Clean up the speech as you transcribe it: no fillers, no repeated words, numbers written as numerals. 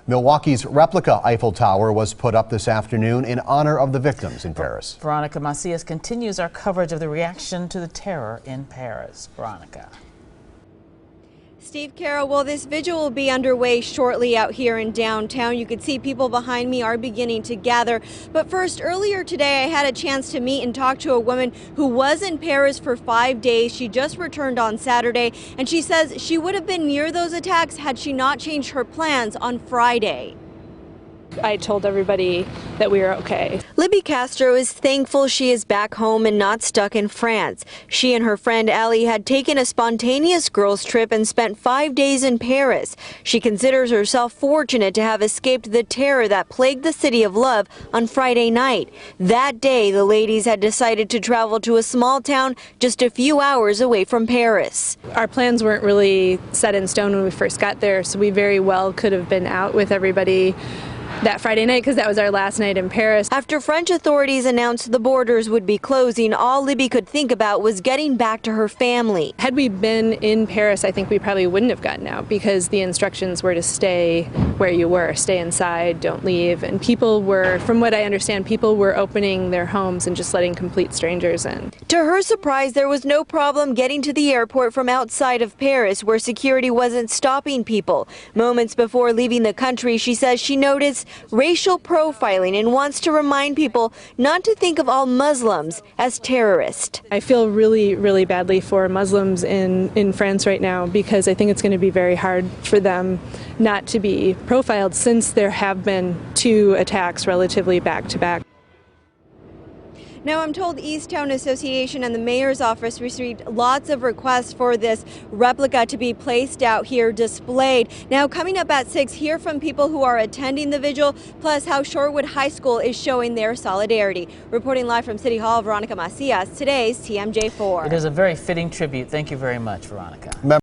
Milwaukee's Replica Eiffel Tower was put up this afternoon in honor of the victims in Paris. Veronica Macias continues our coverage of the reaction to the terror in Paris. Veronica. Steve, Carol, well, this vigil will be underway shortly out here in downtown. You can see people behind me are beginning to gather. But first, earlier today, I had a chance to meet and talk to a woman who was in Paris for 5 days. She just returned on Saturday, and she says she would have been near those attacks had she not changed her plans on Friday. I told everybody that we were okay. Libby Castro is thankful she is back home and not stuck in France. She and her friend Allie had taken a spontaneous girls' trip and spent 5 days in Paris. She considers herself fortunate to have escaped the terror that plagued the city of love on Friday night. That day, the ladies had decided to travel to a small town just a few hours away from Paris. Our plans weren't really set in stone when we first got there, so we very well could have been out with everybody that Friday night because that was our last night in Paris. After French authorities announced the borders would be closing, all Libby could think about was getting back to her family. Had we been in Paris, I think we probably wouldn't have gotten out because the instructions were to stay where you were, stay inside, don't leave. And people were, from what I understand, people were opening their homes and just letting complete strangers in. To her surprise, there was no problem getting to the airport from outside of Paris, where security wasn't stopping people. Moments before leaving the country, she says she noticed racial profiling and wants to remind people not to think of all Muslims as terrorists. I feel really, really badly for Muslims in France right now because I think it's going to be very hard for them not to be profiled since there have been 2 attacks relatively back to back. Now, I'm told East Town Association and the mayor's office received lots of requests for this replica to be placed out here displayed. Now, coming up at 6, hear from people who are attending the vigil, plus how Shorewood High School is showing their solidarity. Reporting live from City Hall, Veronica Macias, today's TMJ4. It is a very fitting tribute. Thank you very much, Veronica.